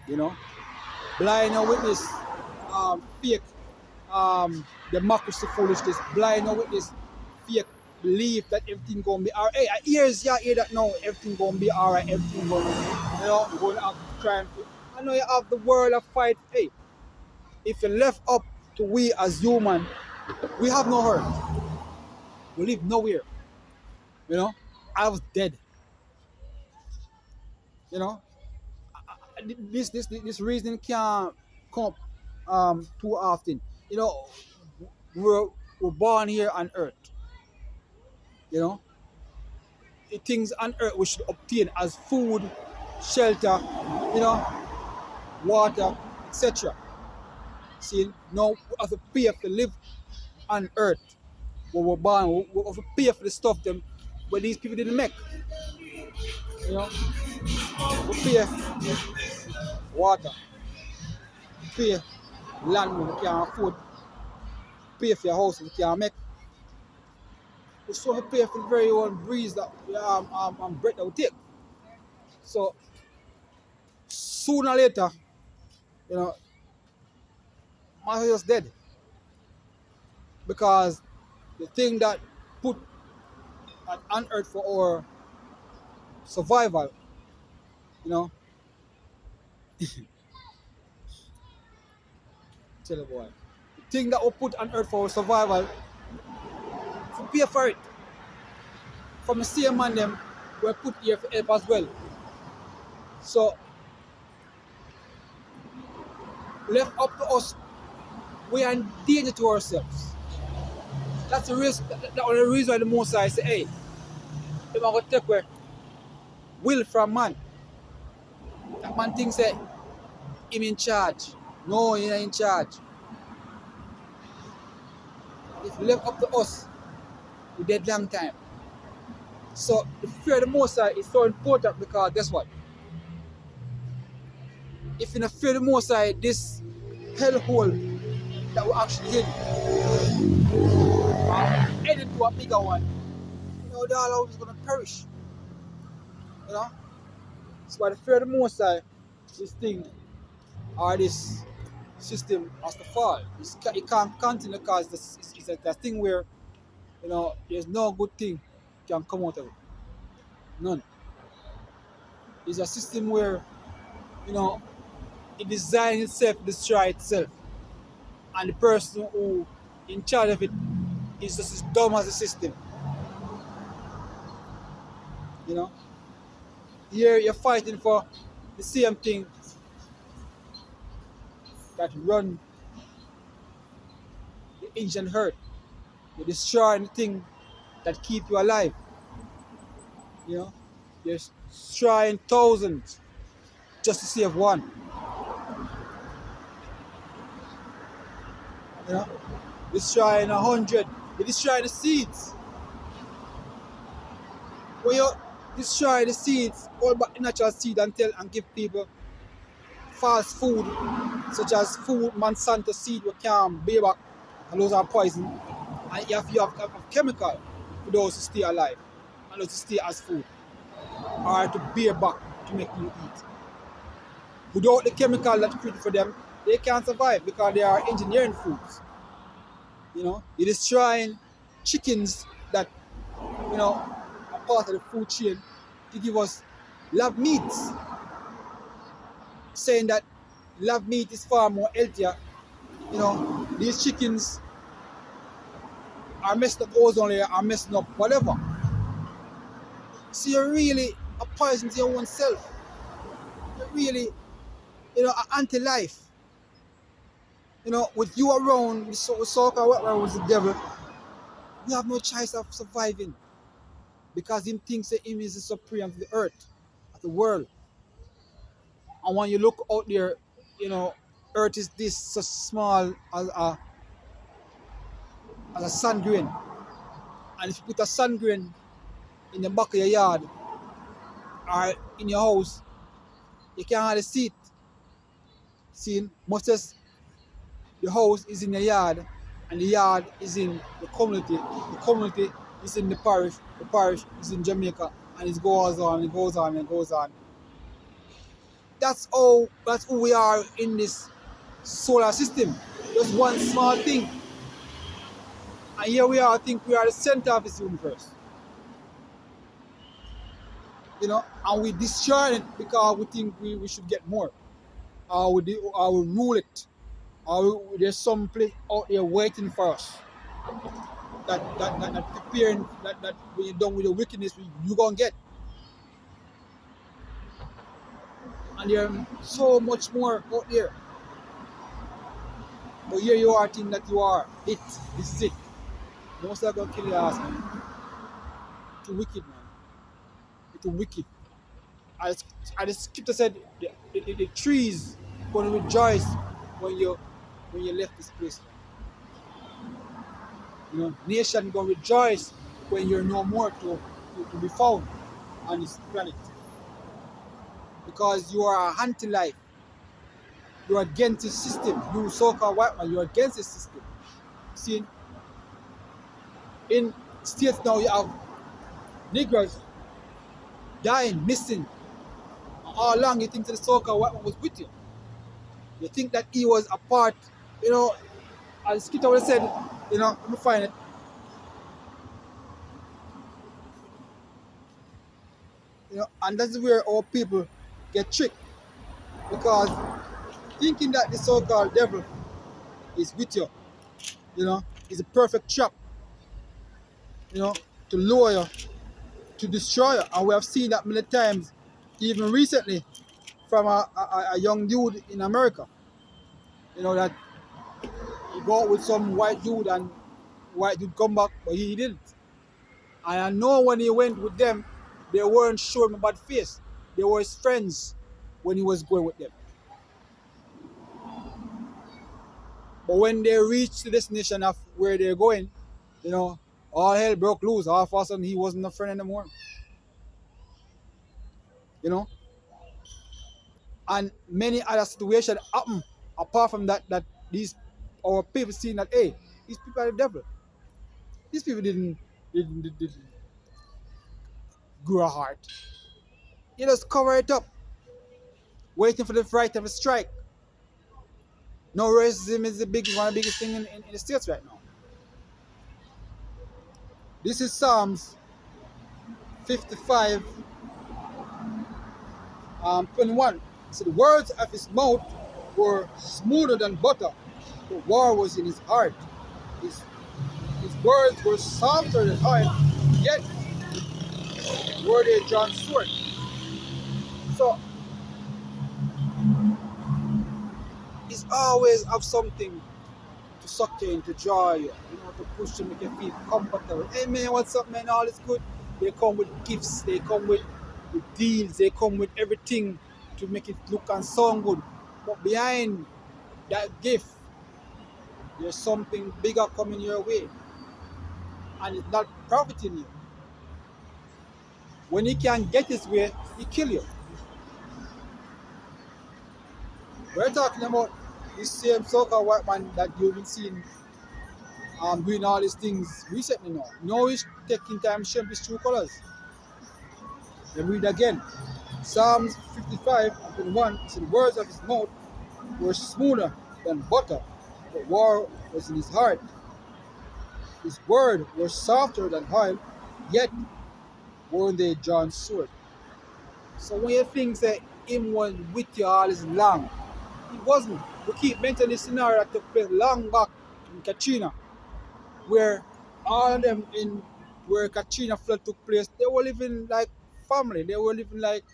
You know, blind your witness, fake democracy foolishness, blind your witness, fake belief that everything gonna be alright. Hey, hear that now, everything gonna be alright, everything gonna, you're gonna have to try and I know you have the world of fight. Hey, if you're left up to we as human, we have no hurt. We live nowhere. You know, I was dead. You know, this reasoning can't come too often. You know, we're we're born here on earth. You know, the things on earth we should obtain as food, shelter, you know, water, etc. See, now we have to pay to live on earth where we're born. We have to pay for the stuff them where these people didn't make. You know, we pay water, pay land we can't afford, pay for your house we can't make. We still have to pay for the very own breeze that breath that we take. So sooner or later, you know, man is just dead because the thing that put on earth for our survival, you know, tell you boy, the thing that we put on earth for our survival, to pay for it from the same man them we put here for help as well. So left up to us, we are in danger to ourselves. That's the risk. The only reason why the Most I say, hey, they're going to take away will from man. That man thinks that him in charge. No, he ain't in charge. If left up to us, we dead long time. So the fear of the Most High is so important because guess what? If you don't fear the Most High, this hellhole that we actually in, headed to a bigger one, you know, the all is gonna perish. You know? So by the fear of the Most High, this thing or this system has to fall. It can't continue because it's a thing where, you know, there's no good thing can come out of it. None. It's a system where, you know, it designs itself to destroy itself. And the person who in charge of it is just as dumb as the system. You know? Here you're fighting for the same thing that run the ancient earth. You're destroying the thing that keep you alive. You know? You're destroying thousands just to save one. You know? Destroying 100. You're destroying the seeds. When you destroy the seeds, all but the natural seed and tell and give people false food, such as food, Monsanto seed, we can bear back, and those are poison. And you have chemical for those to stay alive and those to stay as food, or to bear back to make you eat. Without the chemical that's created for them, they can't survive because they are engineering foods. You know, you're destroying chickens that, you know, are part of the food chain to give us lab meats, saying that lab meat is far more healthier. You know, these chickens are messed up ozone layer, are messing up whatever. So you're really a poison to your own self. You're really, you know, an anti-life. You know, with you around, the so-called what was the devil, we have no choice of surviving because him thinks that him is the supreme of the earth, of the world. And when you look out there, you know, earth is this so small as a sand grain. And if you put a sand grain in the back of your yard or in your house, you can't hardly see it. See, much as the house is in the yard and the yard is in the community is in the parish is in Jamaica, and it goes on and goes on and goes on. that's who we are in this solar system. Just one small thing. And here we are, I think we are the center of this universe. And we destroy it because we think we should get more. Or we rule it. There's some place out there waiting for us. That preparing that when you're done with the wickedness, you're gonna get. And there's so much more out there. But here you are thinking that you are it. This is it. Most are gonna kill your ass, man. Too wicked, man. It's too wicked. As the scripture said, the trees gonna rejoice when you left this place. Nation gonna rejoice when you're no more to be found on this planet. Because you are a anti-life. You're against the system. You so-called white man, you're against the system. See, in states now you have Negroes dying, missing. All along you think the so-called white man was with you. You think that he was a part, as Skeeter would have said, let me find it. And that's where our people get tricked. Because thinking that the so-called devil is with you, is a perfect trap, to lure you, to destroy you. And we have seen that many times, even recently, from a young dude in America. That he go out with some white dude and white dude come back, but he didn't. And I know when he went with them, they weren't showing him a bad face. They were his friends when he was going with them. But when they reached the destination of where they're going, all hell broke loose. All of a sudden, he wasn't a friend anymore. And many other situations happen apart from that these our people seeing that, hey, these people are the devil. These people didn't grow a heart. You just cover it up, waiting for the right of a strike. No, racism is one of the biggest things in the States right now. This is Psalms 55, 21. So the words of his mouth were smoother than butter. The war was in his heart. His words were softer than oil, yet were they drawn sword. So it's always have something to suck you in, to draw you, to push to make you feel comfortable. Hey man, what's up, man? All is good. They come with gifts, they come with deals, they come with everything to make it look and sound good. But behind that gift, there's something bigger coming your way. And it's not profiting you. When he can get his way, he kill you. We're talking about this same so-called white man that you've been seeing doing all these things recently now. Now he's taking time to show his true colors. Let me read again. Psalms 55 and 1 says, the words of his mouth were smoother than butter. The war was in his heart. His word was softer than oil, yet were they drawn sword. So when you think that him was with you all this long, it wasn't. We keep mentioning this scenario that took place long back in Katrina, where all of them in where Katrina flood took place, they were living like family. They were living like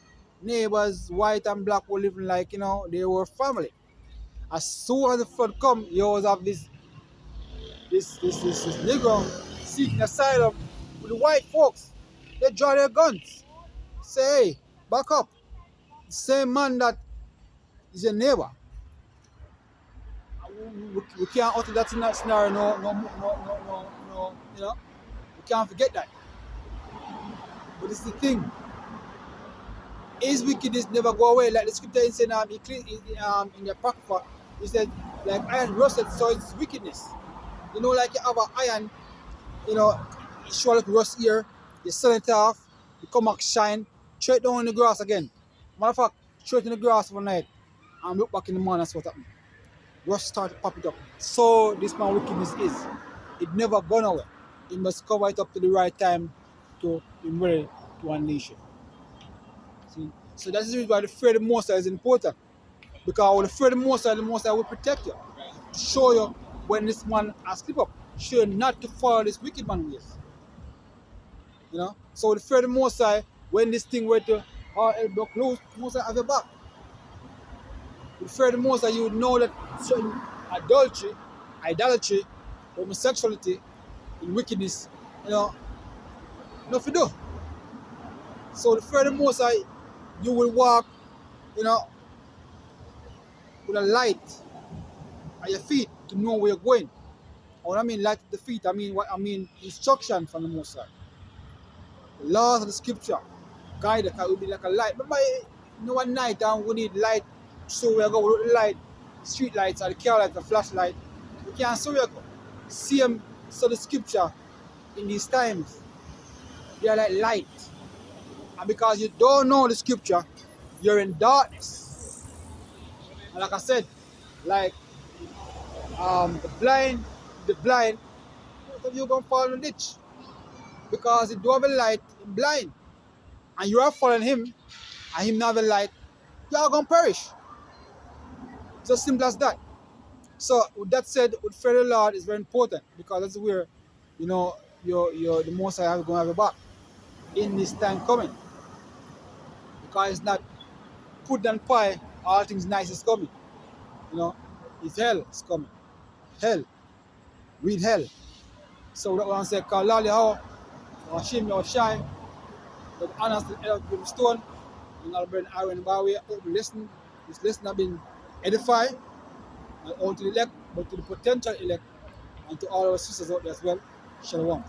neighbors, white and black were living like, they were family. As soon as the flood come, you always have this Negro seeking asylum with the white folks. They draw their guns. Say, hey, back up. The same man that is your neighbor. We can't utter that scenario, no, we can't forget that. But it's the thing. His wickedness never go away. Like the scripture is saying in the Apocrypha, it said, like iron rusted, so it's wickedness. Like you have an iron, you show like rust here, you sell it off, you come back shine, throw it down in the grass again. Matter of fact, straight in the grass overnight, and look back in the morning, that's what happened. Rust start to pop it up. So this man wickedness is. It never gone away. It must cover it up to the right time to emerge to unleash it. See? So that is the reason why the fear of the Most High is important. Because when the fear of the Most High will protect you. To show you when this man has slip up. Show you not to follow this wicked man ways. You know? So the fear of the Most High, when this thing were to elbow close, Most High have your back. With the fear of the Most High, you would know that certain adultery, idolatry, homosexuality, and wickedness, you know, nothing to do. So the fear of the Most High, you will walk, you know, with a light at your feet to know where you're going. Or I mean light at the feet, instruction from the Most High. The laws of the scripture guide us, will be like a light. Remember, one night and we need light, so we go with the light, street lights or the car lights, the flashlight. We can't so we go. Same so the scripture in these times, they are like light. And because you don't know the scripture, you're in darkness. And like I said, like the blind, most of you gonna fall in the ditch. Because if you have a light, you're blind. And you are following him, and him not have a light, you are gonna perish. It's as simple as that. So with that said, with fear of the Lord is very important because that's where, you know, your the most High is gonna have your back in this time coming. Because it's not food and pie, all things nice is coming. You know, it's hell is coming. Hell. Read hell. So that one say, call Lolly how, or shame or shy, but honestly, with the stone, and I'll bring iron by way, hope you listen. This lesson have been edified, not only to the elect, but to the potential elect, and to all our sisters out there as well. Shalom.